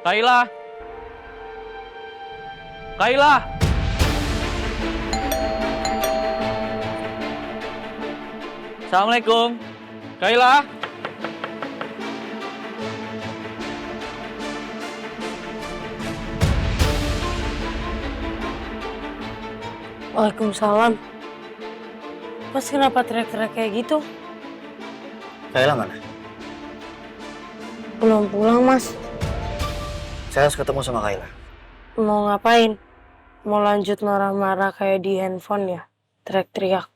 Kayla! Kayla! Assalamualaikum. Kayla? Waalaikumsalam. Mas kenapa teriak-teriak kayak gitu? Kayla mana? Belum pulang, Mas. Saya harus ketemu sama Kayla. Mau ngapain? Mau lanjut marah-marah kayak di handphone ya? Teriak-teriak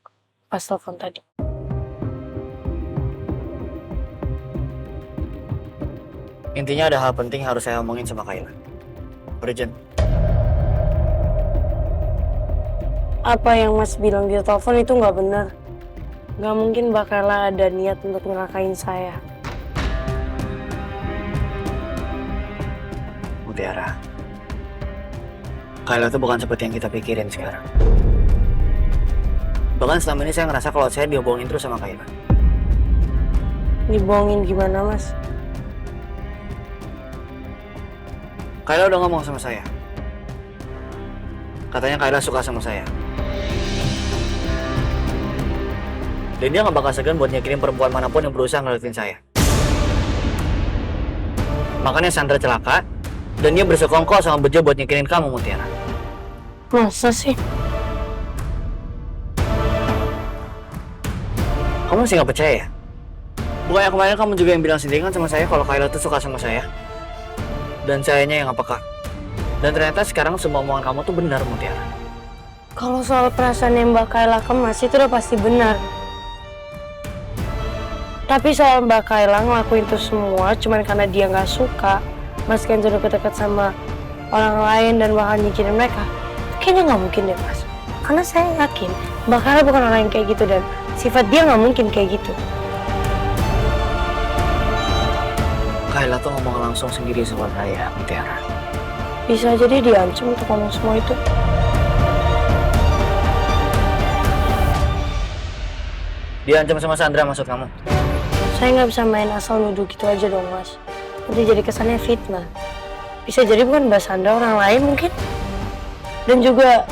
pas telepon tadi. Intinya ada hal penting harus saya omongin sama Kayla. Urgent. Apa yang Mas bilang di telepon itu nggak benar. Nggak mungkin bakal ada niat untuk nyelakain saya. Mutiara. Kayla itu bukan seperti yang kita pikirin sekarang. Bahkan selama ini saya ngerasa kalau saya dibohongin terus sama Kayla. Dibohongin gimana, Mas? Kayla udah ngomong sama saya. Katanya Kayla suka sama saya. Dan dia gak bakal segan buat nyakitin perempuan manapun yang berusaha ngeliatin saya. Makanya Sandra celaka, dan dia bersekongkol sama bejo buat nyakitin kamu, Mutiara. Masa sih? Kamu masih gak percaya ya? Bukannya kemarin kamu juga yang bilang sendiri kan sama saya kalau Kayla tuh suka sama saya? Dan sayanya yang gak peka. Dan ternyata sekarang semua omongan kamu tuh benar, Mutiara. Kalau soal perasaan yang Mbak Kayla ke Mas itu udah pasti benar. Tapi soal Mbak Kayla ngelakuin itu semua cuman karena dia nggak suka Mas Kenzo deket-deket sama orang lain dan bakal nyingkirin mereka, kayaknya nggak mungkin deh, Mas. Karena saya yakin Mbak Kayla bukan orang yang kayak gitu dan sifat dia nggak mungkin kayak gitu. Kayla tuh ngomong langsung sendiri sama saya, Mutiara. Bisa jadi diancam untuk ngomong semua itu. Diancam sama Sandra maksud kamu? Saya nggak bisa main asal nuduh gitu aja dong, Mas. Nanti jadi kesannya fitnah. Bisa jadi bukan Mbak Sandra, orang lain mungkin. Dan juga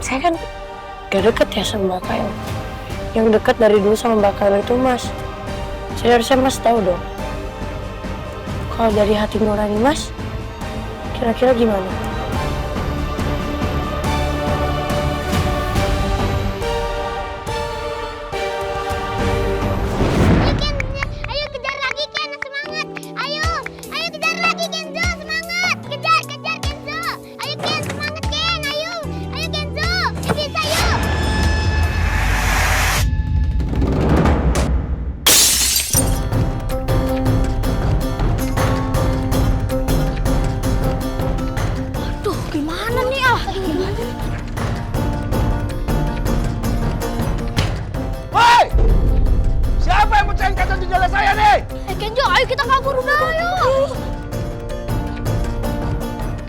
saya kan gak deket ya sama Mbak Kayla. Yang deket dari dulu sama Mbak Kayla itu Mas. Jadi harusnya Mas tahu dong. Kalau dari hati nurani Mas, kira-kira gimana? Ayo kejar lagi Ken, semangat. Ayo kejar lagi Kenzo, semangat. Kejar Kenzo. Ayo Ken, semangat Ken. Ayo Kenzo. Bisa yuk. Aduh, gimana nih Hei! Siapa yang pecahin kaca jendela saya nih? Kenzo, ayo kita kabur udah, ayo.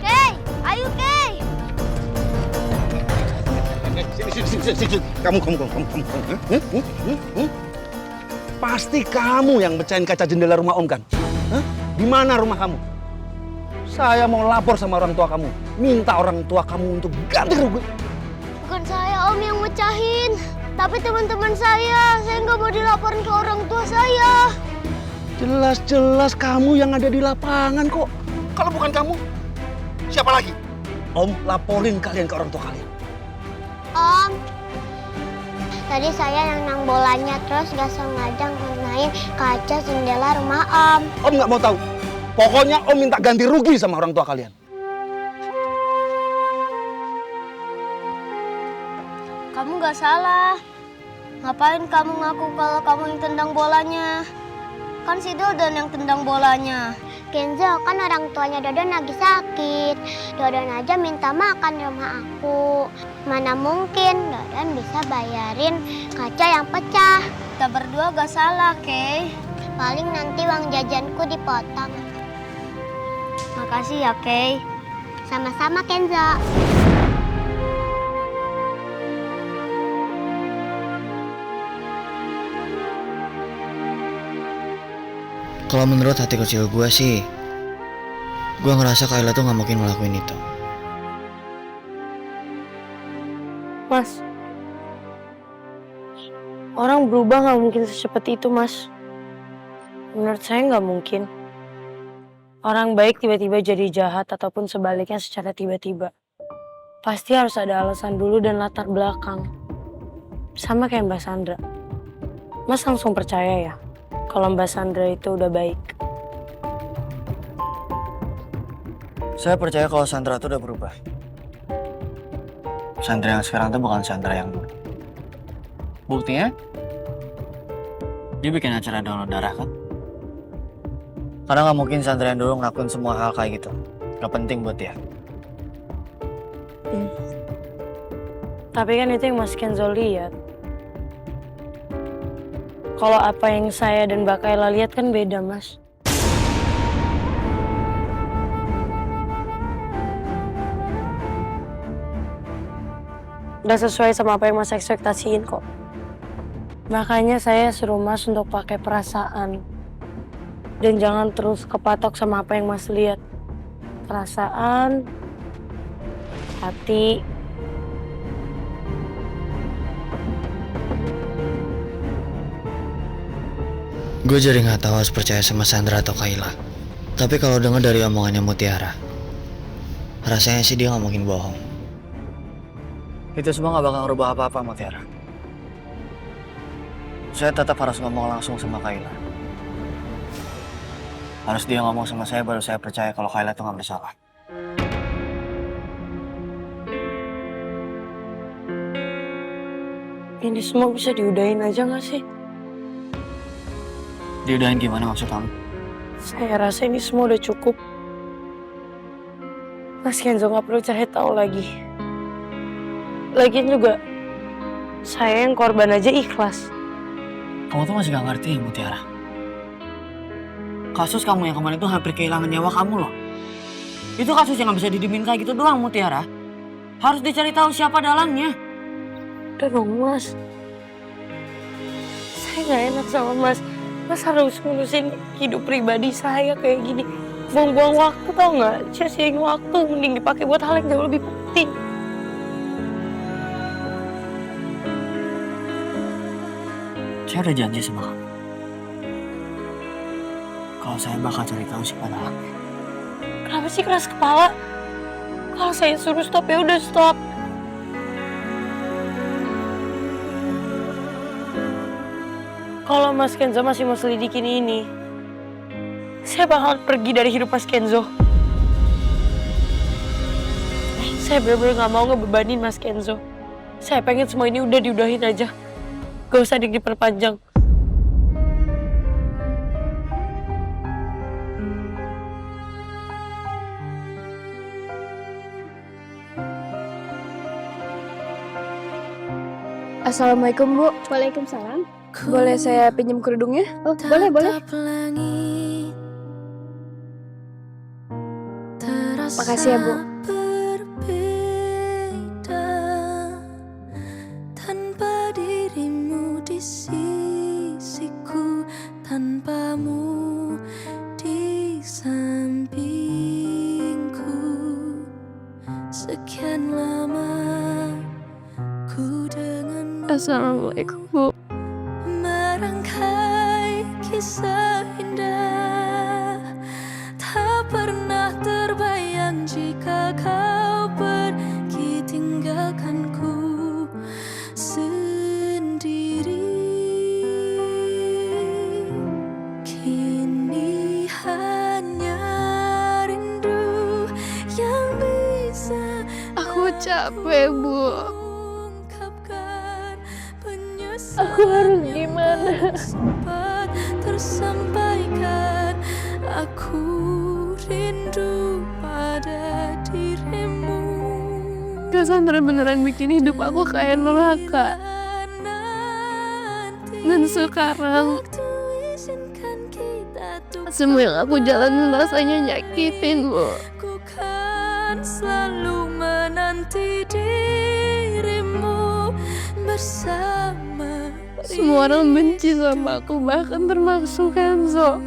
Kay, ayo Kay. Sini. Kamu. Pasti kamu yang pecahin kaca jendela rumah Om kan? Hah? Di mana rumah kamu? Saya mau lapor sama orang tua kamu. Minta orang tua kamu untuk ganti rugi. Bukan saya Om yang mecahin, tapi teman-teman saya nggak mau dilaporin ke orang tua saya. Jelas-jelas kamu yang ada di lapangan kok. Kalau bukan kamu, siapa lagi? Om laporin kalian ke orang tua kalian. Om, tadi saya nendang bolanya terus gak sengaja ngenain kaca jendela rumah Om. Om nggak mau tahu. Pokoknya Om minta ganti rugi sama orang tua kalian. Kamu gak salah. Ngapain kamu ngaku kalau kamu yang tendang bolanya? Kan si Dodon yang tendang bolanya. Kenzo, kan orang tuanya Dodon lagi sakit. Dodon aja minta makan di rumah aku. Mana mungkin Dodon bisa bayarin kaca yang pecah. Kita berdua gak salah, Kay. Paling nanti uang jajanku dipotong. Makasih ya, Kay. Sama-sama, Kenzo. Kalau menurut hati kecil gue sih, Gue ngerasa Kayla tuh gak mungkin ngelakuin itu. Mas, orang berubah nggak mungkin secepat itu, Mas. Menurut saya nggak mungkin. Orang baik tiba-tiba jadi jahat ataupun sebaliknya secara tiba-tiba. Pasti harus ada alasan dulu dan latar belakang. Sama kayak Mbak Sandra. Mas langsung percaya ya kalau Mbak Sandra itu udah baik. Saya percaya kalau Sandra tuh udah berubah. Sandra yang sekarang tuh bukan Sandra yang dulu. Buktinya, dia bikin acara download darah kan? Karena gak mungkin Sandra yang dulu ngelakuin semua hal kayak gitu. Gak penting buat dia. Tapi kan itu yang Mas Kenzo lihat. Kalau apa yang saya dan Mbak Kayla lihat kan beda, Mas. Udah sesuai sama apa yang Mas ekspektasiin kok. Makanya saya suruh Mas untuk pakai perasaan. Dan jangan terus kepatok sama apa yang Mas lihat. Perasaan, hati. Gue jadi gak tahu harus percaya sama Sandra atau Kayla. Tapi kalau denger dari omongannya Mutiara, rasanya sih dia gak mungkin bohong. Itu semua gak bakal ngerubah apa-apa, Mutiara. Saya tetap harus ngomong langsung sama Kayla. Harus dia ngomong sama saya baru saya percaya kalau Kayla tuh gak bersalah. Ini semua bisa diudahin aja gak sih? Diudahin gimana maksud kamu? Saya rasa ini semua udah cukup. Mas Kenzo gak perlu cari tahu lagi. Lagian juga, saya yang korban aja ikhlas. Kamu tuh masih gak ngerti ya, Mutiara. Kasus kamu yang kemarin itu hampir kehilangan nyawa kamu loh. Itu kasus yang gak bisa didimin kayak gitu doang, Mutiara. Harus dicari tahu siapa dalangnya. Udah dong, Mas. Saya gak enak sama Mas. Mas harus ngurusin hidup pribadi saya kayak gini. Buang-buang waktu tau gak? Sia-siain waktu, mending dipakai buat hal yang jauh lebih penting. Saya udah janji sama kamu. Kalau saya bakal cari tahu siapa dalangnya. Kenapa sih keras kepala? Kalau saya suruh stop ya udah stop. Kalau Mas Kenzo masih mau selidikin ini, saya bakal pergi dari hidup Mas Kenzo. Saya bener-bener gak mau ngebebanin Mas Kenzo. Saya pengen semua ini udah diudahin aja. Gak usah diperpanjang. Assalamualaikum, Bu. Waalaikumsalam. Boleh saya pinjam kerudungnya? Oh, boleh, boleh. Makasih ya, Bu. Tanpa dirimu di sisiku, tanpamu di sampingku, sekian lama ku denganmu. Assalamualaikum, Bu. Merangkai kisah indah, tak pernah terbayang jika kau pergi tinggalkanku sendiri. Kini hanya rindu yang bisa Aku capek, Bu. mengungkapkan penyesalan. Aku harus gimana? Sempat tersampaikan, aku rindu pada dirimu. Cassandra beneran bikin hidup aku kayak neraka. Dan sekarang semua yang aku jalanin rasanya nyakitin, Bu. Ku kan selalu menanti dirimu bersama. Semua orang benci sama aku, bahkan termasuk Kenzo.